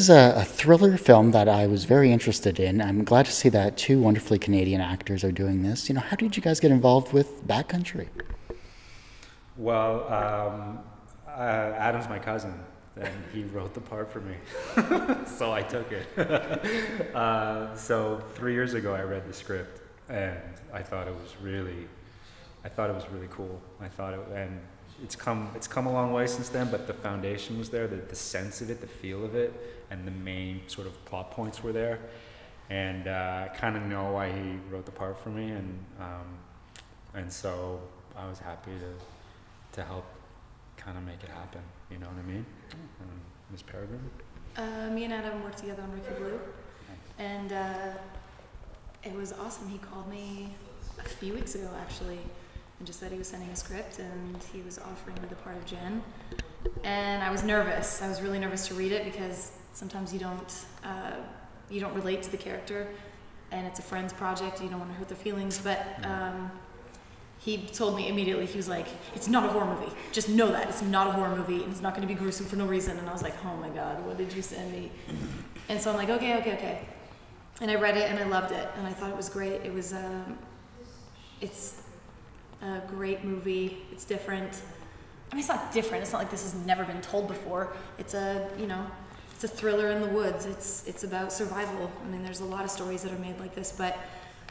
is a thriller film that I was very interested in. I'm glad to see that two wonderfully Canadian actors are doing this. You know, how did you guys get involved with Backcountry? Well, Adam's my cousin, and he wrote the part for me, so I took it. So 3 years ago, I read the script, and I thought it was really cool. And it's come a long way since then, but the foundation was there, the sense of it, the feel of it, and the main sort of plot points were there. And I kind of know why he wrote the part for me, and so I was happy to help kind of make it happen. You know what I mean? Miss Peregrym? Me and Adam worked together on Ricky Blue, and it was awesome. He called me a few weeks ago, actually, and just said he was sending a script, and he was offering me the part of Jen. And I was nervous. I was really nervous to read it because sometimes you don't relate to the character, and it's a friend's project. You don't want to hurt their feelings, but he told me immediately. He was like, "It's not a horror movie. Just know that it's not a horror movie, and it's not going to be gruesome for no reason." And I was like, "Oh my God, what did you send me?" And so I'm like, "Okay." And I read it, and I loved it, and I thought it was great. It was, it's a great movie. It's different. I mean, it's not different. It's not like this has never been told before. It's it's a thriller in the woods. It's about survival. I mean, there's a lot of stories that are made like this, but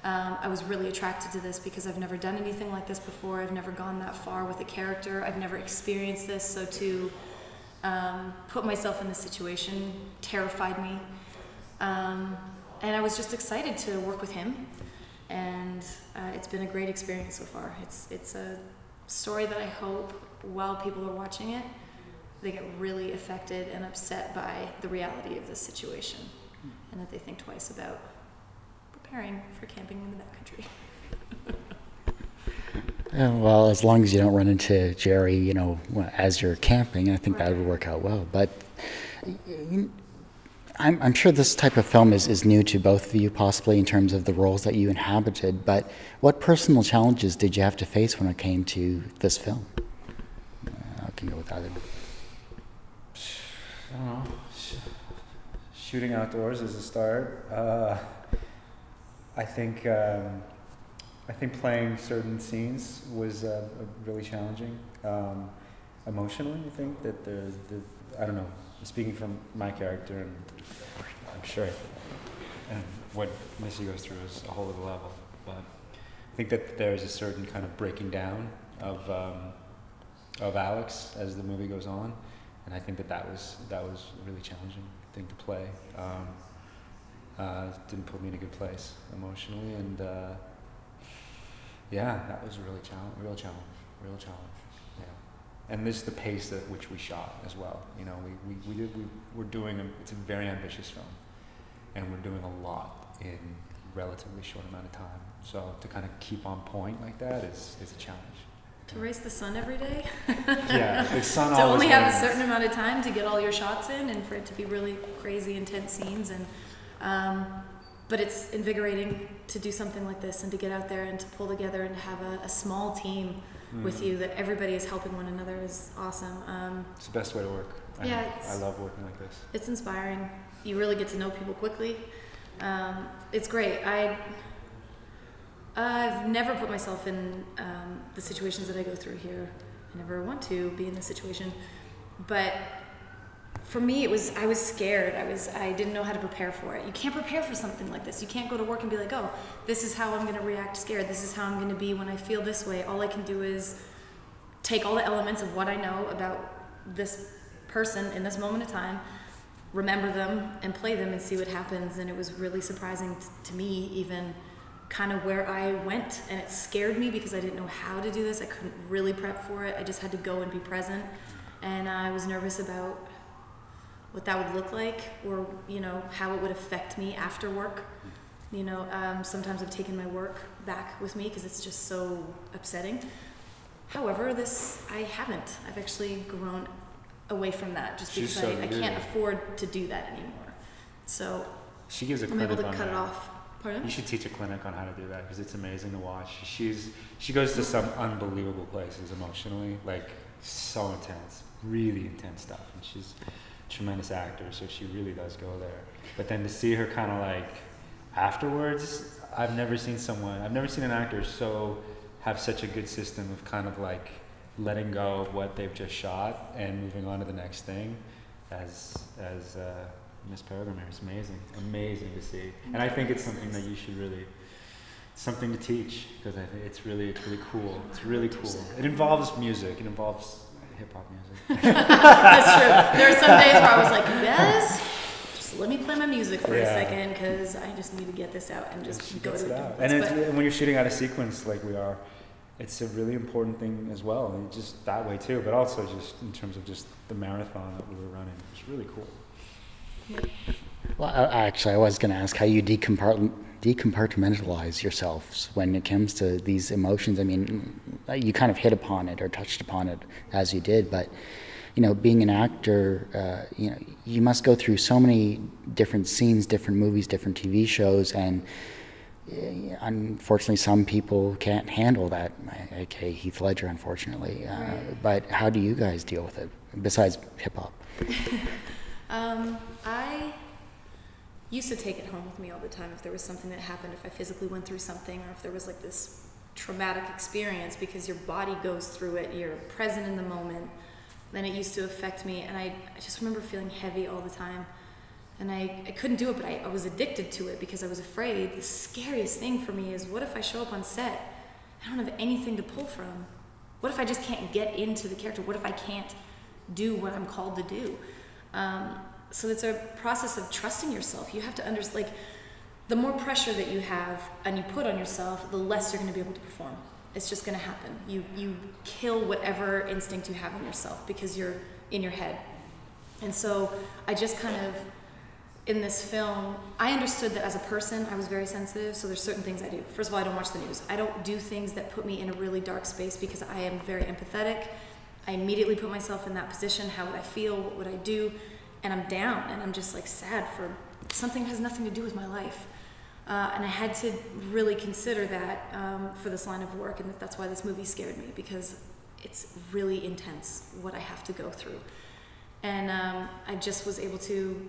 I was really attracted to this because I've never done anything like this before. I've never gone that far with a character. I've never experienced this. So to put myself in this situation terrified me. And I was just excited to work with him. And it's been a great experience so far. It's a story that I hope while people are watching it, they get really affected and upset by the reality of this situation, and that they think twice about preparing for camping in the backcountry. Well, as long as you don't run into Jerry, you know, as you're camping, I think that would work out well. But I'm sure this type of film is new to both of you, possibly in terms of the roles that you inhabited, but what personal challenges did you have to face when it came to this film? I can go with either. I don't know. Shooting outdoors is a start. I think playing certain scenes was really challenging. Emotionally, I think that I don't know, speaking from my character, and I'm sure and what Missy goes through is a whole other level, but I think that there's a certain kind of breaking down of Alex as the movie goes on, and I think that was a really challenging thing to play. Didn't put me in a good place emotionally, and that was a real challenge. Yeah, and this is the pace at which we shot as well. You know, we're doing it's a very ambitious film, and we're doing a lot in relatively short amount of time. So to kind of keep on point like that is a challenge. To race the sun every day. Yeah, the sun. To only have a certain amount of time to get all your shots in, and for it to be really crazy, intense scenes, and but it's invigorating to do something like this and to get out there and to pull together and to have a small team with you that everybody is helping one another is awesome. It's the best way to work. Yeah, I love working like this. It's inspiring. You really get to know people quickly. It's great. I've never put myself in the situations that I go through here. I never want to be in this situation, but for me, I was scared. I didn't know how to prepare for it. You can't prepare for something like this. You can't go to work and be like, oh, this is how I'm going to react scared. This is how I'm going to be when I feel this way. All I can do is take all the elements of what I know about this person in this moment of time, remember them, and play them and see what happens. And it was really surprising to me, even kind of where I went, and it scared me because I didn't know how to do this. I couldn't really prep for it. I just had to go and be present, and I was nervous about what that would look like, or how it would affect me after work. Sometimes I've taken my work back with me because it's just so upsetting. However, I haven't. I've actually grown away from that just because I can't afford to do that anymore. So she gives a I'm able clinic to on cut it that. off. Pardon? You should teach a clinic on how to do that because it's amazing to watch. She goes to some unbelievable places emotionally, like so intense, really intense stuff, and tremendous actor, so she really does go there. But then to see her kind of like afterwards, I've never seen an actor have such a good system of kind of like letting go of what they've just shot and moving on to the next thing as Miss Peregrym is amazing to see. And I think it's something that you should really, something to teach, because I think it's really cool. It's really cool. It involves music. It involves hip hop music. That's true. There are some days where I was like, you guys, just let me play my music for a second, because I just need to get this out and just go to a different place. And when you're shooting out a sequence like we are, it's a really important thing as well, and just that way too, but also just in terms of just the marathon that we were running. It's really cool. Well, I was going to ask how you decompartmentalize yourselves when it comes to these emotions. I mean, you kind of hit upon it or touched upon it as you did, but being an actor, you must go through so many different scenes, different movies, different TV shows, and unfortunately some people can't handle that, aka Heath Ledger, unfortunately. But how do you guys deal with it, besides hip-hop? I used to take it home with me all the time if there was something that happened, if I physically went through something, or if there was like this traumatic experience, because your body goes through it, you're present in the moment. Then it used to affect me, and I just remember feeling heavy all the time. And I couldn't do it, but I was addicted to it because I was afraid. The scariest thing for me is, what if I show up on set, I don't have anything to pull from? What if I just can't get into the character? What if I can't do what I'm called to do? So it's a process of trusting yourself. You have to understand, like, the more pressure that you have and you put on yourself, the less you're going to be able to perform. It's just going to happen. You kill whatever instinct you have in yourself because you're in your head. And so I just kind of, in this film, I understood that as a person, I was very sensitive, so there's certain things I do. First of all, I don't watch the news. I don't do things that put me in a really dark space because I am very empathetic. I immediately put myself in that position. How would I feel? What would I do? And I'm down, and I'm just like sad for something that has nothing to do with my life. And I had to really consider that for this line of work, and that's why this movie scared me, because it's really intense what I have to go through. And I just was able to,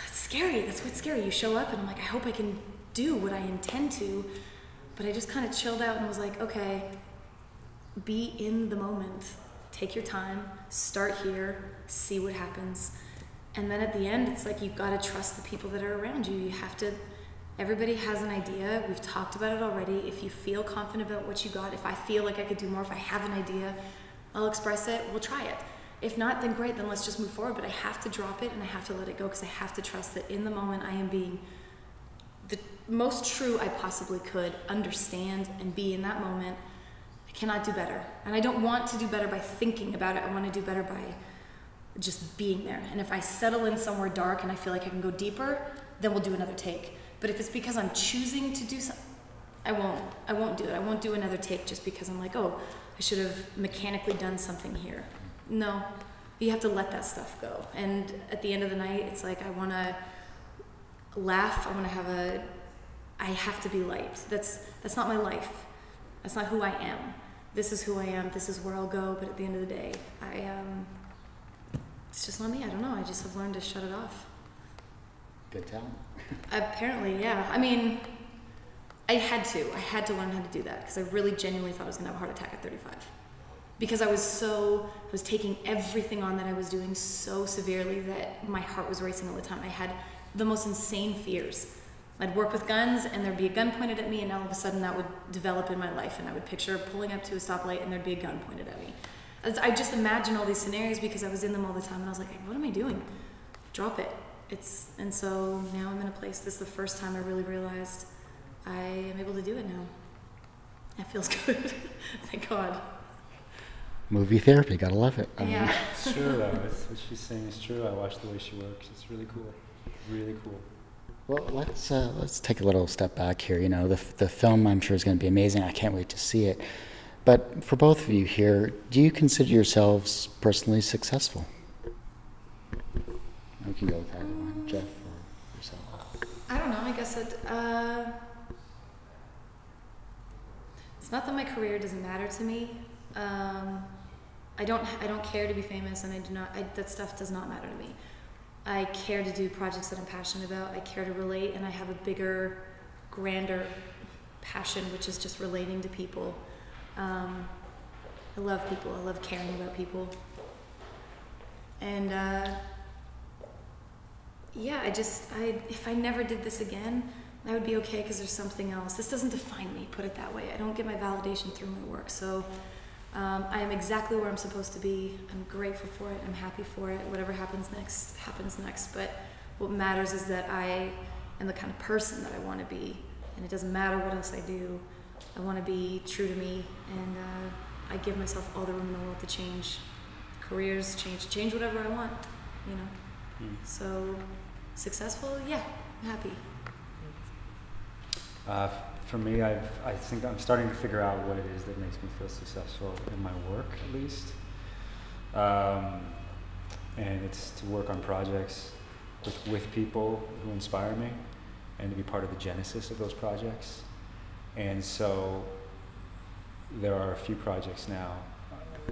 it's scary, that's what's scary. You show up and I'm like, I hope I can do what I intend to, but I just kind of chilled out and was like, okay, be in the moment. Take your time, start here, see what happens. And then at the end, it's like, you've got to trust the people that are around you. You have to, everybody has an idea. We've talked about it already. If you feel confident about what you got, if I feel like I could do more, if I have an idea, I'll express it, we'll try it. If not, then great, then let's just move forward. But I have to drop it and I have to let it go, because I have to trust that in the moment I am being the most true I possibly could, understand and be in that moment. I cannot do better. And I don't want to do better by thinking about it. I want to do better by just being there. And if I settle in somewhere dark and I feel like I can go deeper, then we'll do another take. But if it's because I'm choosing to do something, I won't do it. I won't do another take just because I'm like, oh, I should have mechanically done something here. No, you have to let that stuff go. And at the end of the night, it's like, I want to laugh. I have to be light. That's not my life. That's not who I am. This is who I am. This is where I'll go. But at the end of the day, it's just not me. I don't know. I just have learned to shut it off. Good talent. Apparently, yeah. I mean, I had to learn how to do that, because I really genuinely thought I was going to have a heart attack at 35. Because I was taking everything on that I was doing so severely that my heart was racing all the time. I had the most insane fears. I'd work with guns and there'd be a gun pointed at me, and all of a sudden that would develop in my life, and I would picture pulling up to a stoplight and there'd be a gun pointed at me. I just imagined all these scenarios because I was in them all the time, and I was like, what am I doing? Drop it. And so now I'm in a place, this is the first time I really realized I am able to do it now. That feels good. Thank God. Movie therapy, gotta love it. Yeah. It's true though. What she's saying is true. I watch the way she works. It's really cool. Really cool. Well, let's take a little step back here. You know, the film, I'm sure, is going to be amazing. I can't wait to see it. But for both of you here, do you consider yourselves personally successful? We can go with either one, Jeff or yourself. I don't know. I guess it's not that my career doesn't matter to me. I don't care to be famous, and that stuff does not matter to me. I care to do projects that I'm passionate about. I care to relate, and I have a bigger, grander passion, which is just relating to people. I love people. I love caring about people. And yeah, if I never did this again, I would be okay, because there's something else. This doesn't define me, put it that way. I don't get my validation through my work. So I am exactly where I'm supposed to be. I'm grateful for it. I'm happy for it. Whatever happens next, happens next. But what matters is that I am the kind of person that I want to be. And it doesn't matter what else I do. I want to be true to me. And I give myself all the room in the world to change careers, change whatever I want, you know. So successful, yeah, I'm happy. For me, I think I'm starting to figure out what it is that makes me feel successful in my work, at least. And it's to work on projects with people who inspire me, and to be part of the genesis of those projects. And so there are a few projects now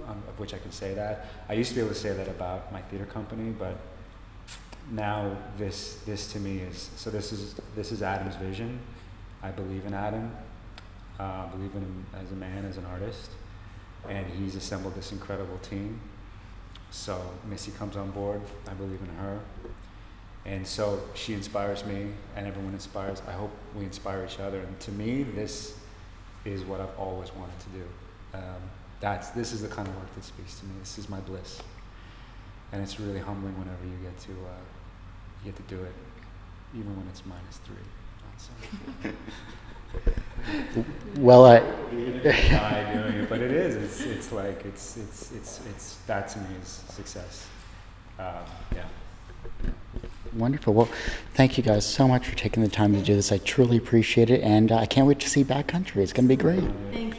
of which I can say that. I used to be able to say that about my theater company, but now this to me is, so this is Adam's vision. I believe in Adam, believe in him as a man, as an artist, and he's assembled this incredible team. So Missy comes on board, I believe in her, and so she inspires me, and everyone inspires. I hope we inspire each other, and to me, this is what I've always wanted to do. This is the kind of work that speaks to me. This is my bliss, and it's really humbling whenever you get to do it, even when it's -3. Well, even if you die doing it, but it is. It's like it's that to me is success. Yeah. Wonderful. Well, thank you guys so much for taking the time to do this. I truly appreciate it, and I can't wait to see Backcountry. It's going to be great. Thank